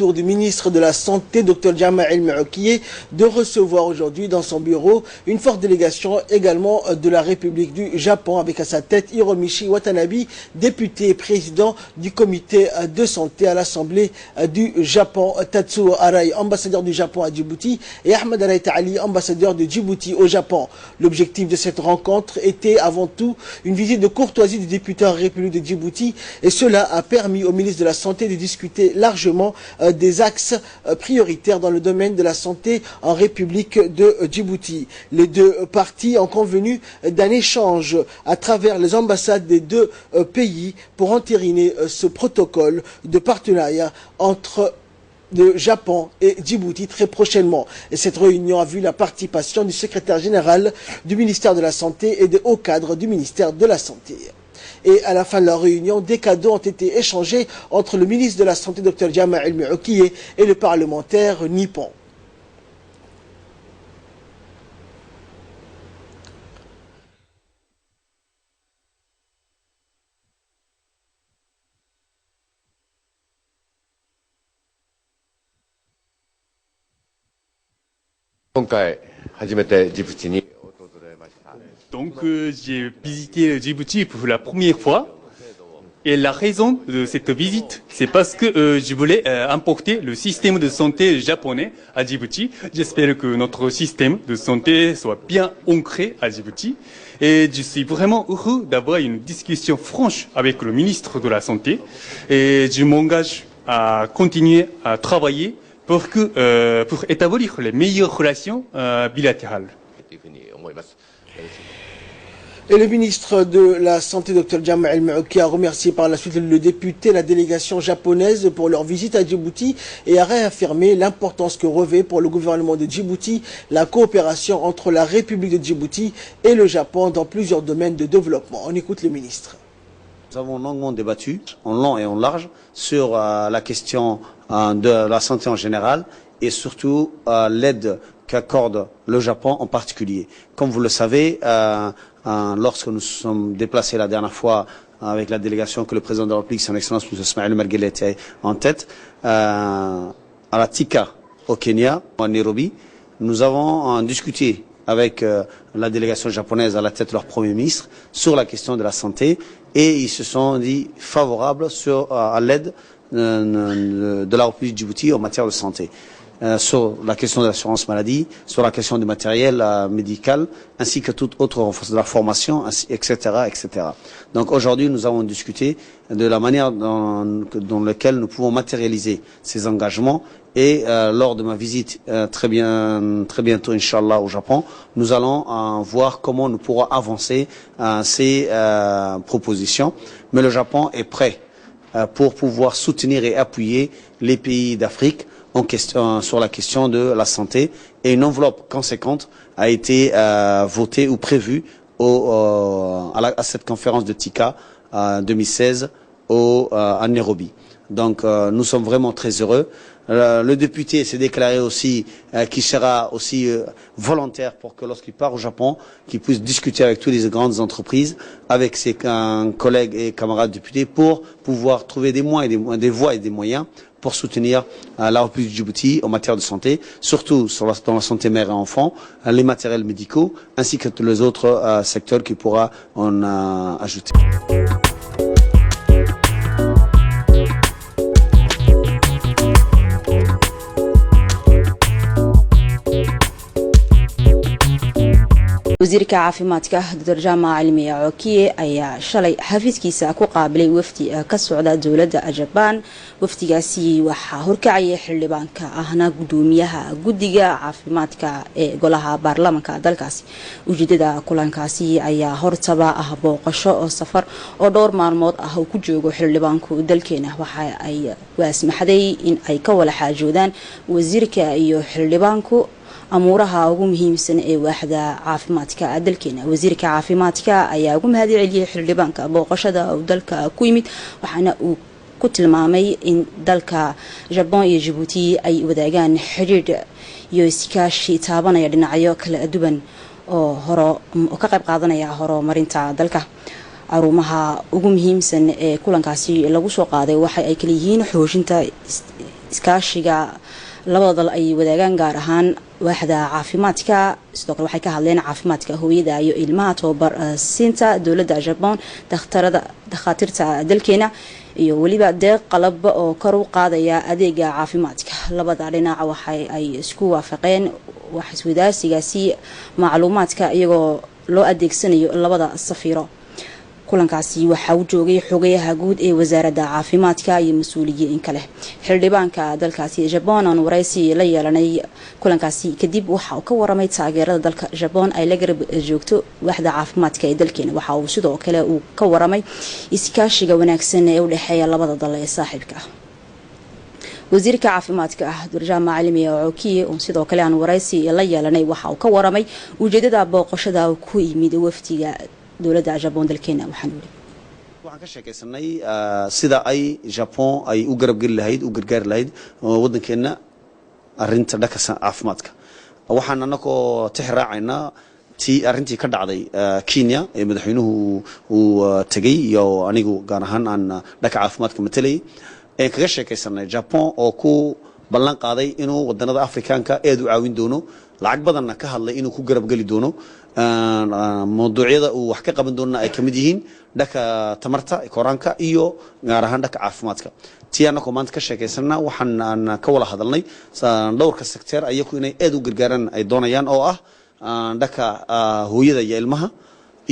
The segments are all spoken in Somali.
tour du ministre de la Santé, Dr Jamal El-Maoukié, de recevoir aujourd'hui dans son bureau une forte délégation également de la République du Japon, avec à sa tête Hiromichi Watanabe, député et président du comité de santé à l'Assemblée du Japon, Tatsuo Arai, ambassadeur du Japon à Djibouti, et Ahmed Araïta Ali, ambassadeur de Djibouti au Japon. L'objectif de cette rencontre était avant tout une visite de courtoisie du député en République de Djibouti, et cela a permis au ministre de la Santé de discuter largement des axes prioritaires dans le domaine de la santé en République de Djibouti. Les deux parties ont convenu d'un échange à travers les ambassades des deux pays pour entériner ce protocole de partenariat entre le Japon et Djibouti très prochainement. Et cette réunion a vu la participation du secrétaire général du ministère de la Santé et des hauts cadres du ministère de la Santé. Et à la fin de la réunion, des cadeaux ont été échangés entre le ministre de la Santé, Dr Jamal El-Maoukié, et le parlementaire nippon. Donc j'ai visité Djibouti pour la première fois. Et la raison de cette visite, c'est parce que je voulais importer le système de santé japonais à Djibouti. J'espère que notre système de santé soit bien ancré à Djibouti. Et je suis vraiment heureux d'avoir une discussion franche avec le ministre de la Santé. Et je m'engage à continuer à travailler pour établir les meilleures relations bilatérales. Et le ministre de la Santé, Dr Jamal El-Maoukié, a remercié par la suite le député, la délégation japonaise pour leur visite à Djibouti et a réaffirmé l'importance que revêt pour le gouvernement de Djibouti la coopération entre la République de Djibouti et le Japon dans plusieurs domaines de développement. On écoute le ministre. Nous avons longuement débattu, en long et en large, sur la question de la santé en général et surtout l'aide qu'accorde le Japon en particulier. Comme vous le savez, lorsque nous sommes déplacés la dernière fois avec la délégation que le président de la République, son Excellence M. Ismaël Omar Guelleh, était en tête, à la TICA au Kenya, à Nairobi, nous avons discuté avec la délégation japonaise à la tête de leur Premier ministre sur la question de la santé et ils se sont dit favorables à l'aide de la République de Djibouti en matière de santé. Sur la question de l'assurance maladie, sur la question du matériel médical, ainsi que toute autre renforcement de la formation, etc., etc. Donc aujourd'hui, nous avons discuté de la manière dans laquelle nous pouvons matérialiser ces engagements. Et lors de ma visite très bientôt, Inch'Allah, au Japon, nous allons voir comment nous pourrons avancer ces propositions. Mais le Japon est prêt pour pouvoir soutenir et appuyer les pays d'Afrique sur la question de la santé, et une enveloppe conséquente a été votée ou prévue à cette conférence de TICA 2016 à Nairobi. Donc nous sommes vraiment très heureux. Le député s'est déclaré aussi qu'il sera aussi volontaire pour que lorsqu'il part au Japon, qu'il puisse discuter avec toutes les grandes entreprises, avec ses collègues et camarades députés, pour pouvoir trouver des voies et des moyens pour soutenir la République de Djibouti en matière de santé, surtout dans la santé mère et enfant, les matériels médicaux, ainsi que tous les autres secteurs qu'il pourra en ajouter. wasiirka caafimaadka Dr Jamal El-Maoukié ayaa shalay xafiiskiisa ku qaabilay wafdi ka socda dawladda Japan. wafdigaasi waxa horkacay xildhibaanka ahna gudoomiyaha guddiga caafimaadka ee golaha baarlamaanka dalkaasi. ujeedada kulankaasi ayaa hortaba booqasho oo safar oo dhowr maalmood ku joogo xildhibaanku dalkeena. waxa ay waasmaxday in ay ka wada xaajoodaan wasiirka iyo xildhibaanku amuuraha ugu muhiimsan ee waaxda caafimaadka dalkeena. wasiirka caafimaadka ayaa ugu mahadceliyay xildhibaanka booqashada uu dalka ku yimid, waxaana uu ku tilmaamay in dalka Japan iyo Djibouti ay wadaagaan xiriir iyo iskaashi taabanaya dhinacyo kala duwan oo ka qayb qaadanaya horumarinta dalka. arumaha ugu muhiimsan ee kulankaasi lagu soo qaaday waxa ay kala yihiin xoojinta iskaashiga labada dal ay wadaagaan gaar ahaan waaxda caafimaadka sidoo kale waxay ka hadleen caafimaadka hooyada iyo ilmaha tababar siinta dowladda Japan dakhaatiirta dalkeena iyo waliba deeq qalab oo kor u qaadaya adeega caafimaadka labada dhinac ay isku waafaqeen wax iswadaarsigaasi macluumaadka iyagoo loo adeegsanayo labada safiiro kulankaasi waxa uu joogay xogayaha guud ee wasaaradda caafimaadka iyo mas'uuliyiin kale xildhibaanka dalkaasi Japan aan waraysi la yeelanay kulankaasi kadib waxa uu ka waramay taageerada dalka Japan ay la garab joogto waaxda caafimaadka ee dalkeena waxa uu sidoo kale uu ka waramay iskaashiga wanaagsan ee u dhaxeeya labada dal ee saaxiibka wasiirka caafimaadka Dr. Jama Cilmi Cookiye oo sidoo kale aan waraysi la yeelanay waxa uu ka waramay ujeedada booqashada ku yimid waftiga dowladda Japan dalkeena waxaan ka sheekaysanay sida ay Japan ay u garab gal lahayd u gargaar lahayd wadankeena arinta dhanka caafimaadka waxaan anagoo tixraacayna arintii ka dhacday Kenya ee madaxweynuhu uu tagay iyo anigu gaar ahaan aan dhanka caafimaadka matalay ee kaga sheekaysanay Japan oo ku ballan qaaday inuu wadanada Afrikaanka aad u caawin doono lacag badan ka hadlay inuu ku garab gali doono mawduucyada uu wax ka qaban doona ay kamid yihiin dhanka tamarta koranka iyo gaar ahaan dhanka caafimaadka tiyaana komaanta ka sheekaysana waxaan ka wada hadalnay dhowrka sector ayagu inay aad u gargaaran ay doonayaan oo ah dhanka hooyada iyo ilmaha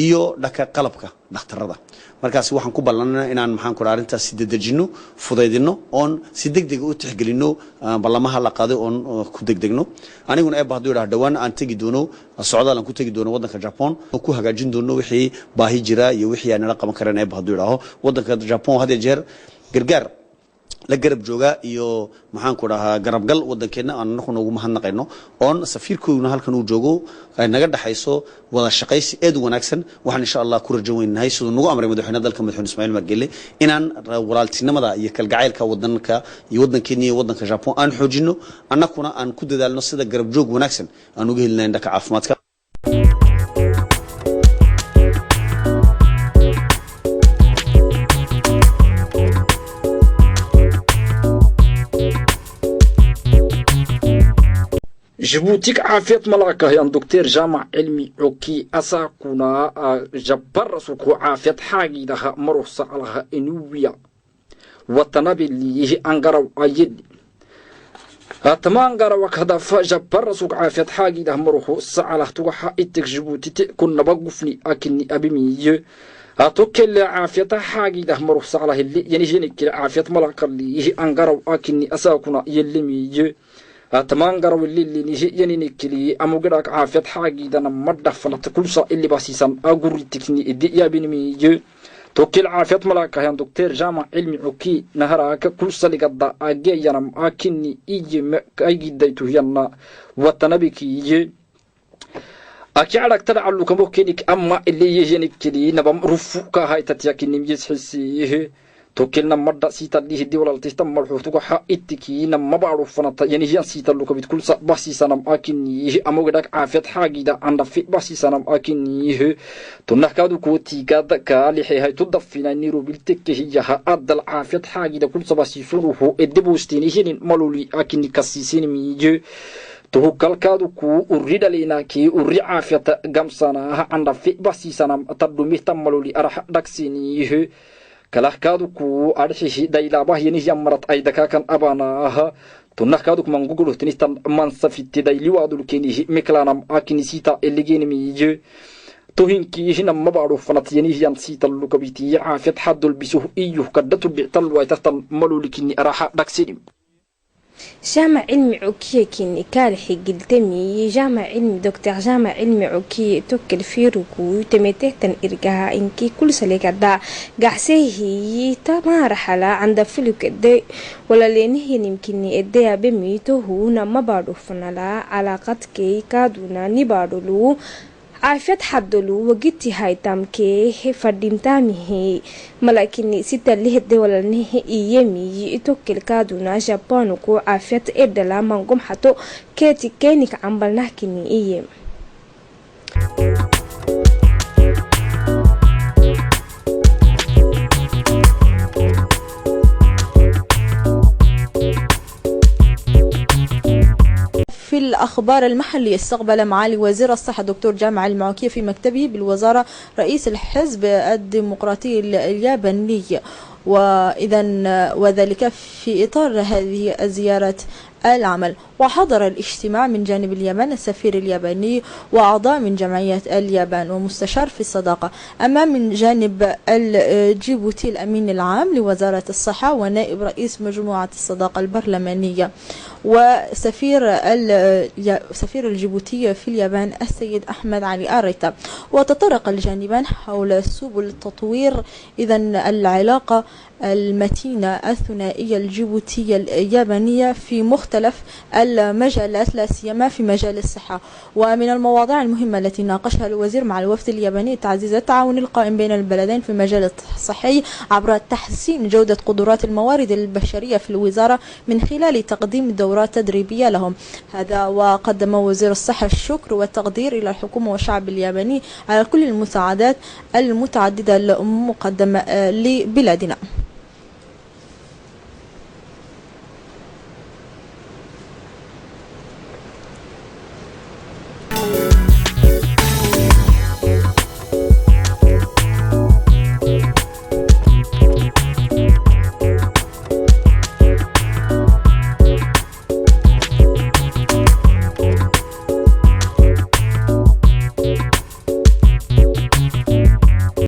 iyo dhanka qalabka dhakhtarada markaas waxaan ku ballanaa inaan maxaan ku arintaas si dadajino fudaydino oon si degdeg u tixgelino ballamaha la qaaday oon ku degdegno aniguna ee baahdo yiraahdo dhawaan aan tagi doono socdaal aan ku tagi doono wadanka Japan oo ku hagaajin doono wixii baahi jira iyo wixii aan la qaban karin ee baahdo yiraahdo wadanka Japan hadda jeer gargaar la garab jooga iyo maxaan ku dhahaa garab gal wadankeena aan ugu mahadnaqayno oon safiirkooduna halkan uu joogo ay naga dhaxayso wada shaqaysi aad u wanaagsan waxaan insha Allah ku rajaynahay sidoo nagu amray madaxweynaha dalka madaxweyne Ismaaciil Margelle inaan walaaltinimada iyo kalgacaylka wadanka iyo wadankeena iyo wadanka Japan aan xoojino annaguna aan ku dadaalno sida garab joog wanaagsan aan uga helnaa dhanka caafimaadka جيبوتيك عافيت ملاكه يا دكتور جامع علمي عوكي أساكونا جبر سوكو عافيت حاجي لها مرخصة لها إنوية وطنبي اللي أنقروا أيد أتمانقرا وكذا فجبر سوك عافيت حاجي لها مرخصة على توحا إتك جيبوتي كنا بقفني أكني أبمي أتوكل عافيت حاجي لها مرخصة على اللي يعني جينك عافيت ملاكه اللي أنقروا أكني أساكونا يلمي تمانغر واللي نيجي نكلي أموجرك عافيت حاجي دنا مرة فلت كل صا اللي بسيسان أقول تكني إدي يا بني توكل عافيت ملاك يا دكتور جامع علمي عكي نهراك كل صا لقد أجي ينام أكني إيجي أيجي ديتو ينا وتنبيك يجي أكي على كتر على كم كينك أما اللي يجي نكلي نبم رفوك هاي تتياكني ميز حسيه توكلنا مرة سيتا اللي هدي ولا تستم مرحوت وحا إتكي نما بعرف فنطا يعني هي سيتا اللي كبيت كل باسي سنم أكنيه أما قدك عافيت حاجة دا عند في باسي سنم أكنيه تنحكادو كوتي كادا كالي هاي تدفنا نيرو بالتكي هي أدل عافيت حاجة دا كل باسي فروه الدبوستيني هين مالولي أكني كسيسين ميجي توكل كادو كو أريد لنا كي أريد عافيت جمسنا عند في باسي سنم تدو مهتم مالولي أرح دكسينيه كلاكادو كو أرشي دايلابه ينهي مرات أيدكا كان أباناها تنحكادو كمان جوجلو تنستان منصفيت دايلي وادو كيني مكلانم أكني سيتا اللي جيني ميجي توهين كي هنا ما بعرف فنات ينهي سيتا اللوكبيتي عافيت حد البسوه إيوه كدتو بيعتل ويتستان مالولي كيني أراحة داكسيني جامع علمي عوكي كيني كالحي قلتمي جامع علمي دكتور جامع علمي عوكي توكل فيروكو تمتهتن إرقاها إنكي كل سليك دا قحسيه تمار حلا عند فلوك الدي ولا لينهي نمكني الدي بميتو هونا ما بعرفنا لا علاقتكي كادونا نبارلو عافيت حدلو وجدتي هاي تامكي فرديم تامي ملاكني سيتا اللي هدي ولا نهي إيامي توكل كادونا جابانوكو عافيت إدلا منقوم حتو كيتي كينيك عمبال نحكيني إيام الأخبار المحلية، استقبل معالي وزير الصحة دكتور جامع المعوكية في مكتبه بالوزارة رئيس الحزب الديمقراطي الياباني، وذلك في إطار هذه الزيارة العمل. وحضر الاجتماع من جانب اليابان السفير الياباني وأعضاء من جمعية اليابان ومستشار في الصداقة. أما من جانب الجيبوتي الأمين العام لوزارة الصحة ونائب رئيس مجموعة الصداقة البرلمانية وسفير الجيبوتي في اليابان السيد أحمد علي آريتا. وتطرق الجانبان حول سبل تطوير العلاقة المتينة الثنائية الجيبوتية اليابانية في مختلف المجالات، لا سيما في مجال الصحة. ومن المواضيع المهمة التي ناقشها الوزير مع الوفد الياباني تعزيز التعاون القائم بين البلدين في المجال الصحي عبر تحسين جودة قدرات الموارد البشرية في الوزارة من خلال تقديم دورات تدريبية لهم. هذا وقدم وزير الصحة الشكر والتقدير إلى الحكومة والشعب الياباني على كل المساعدات المتعددة المقدمة لبلادنا.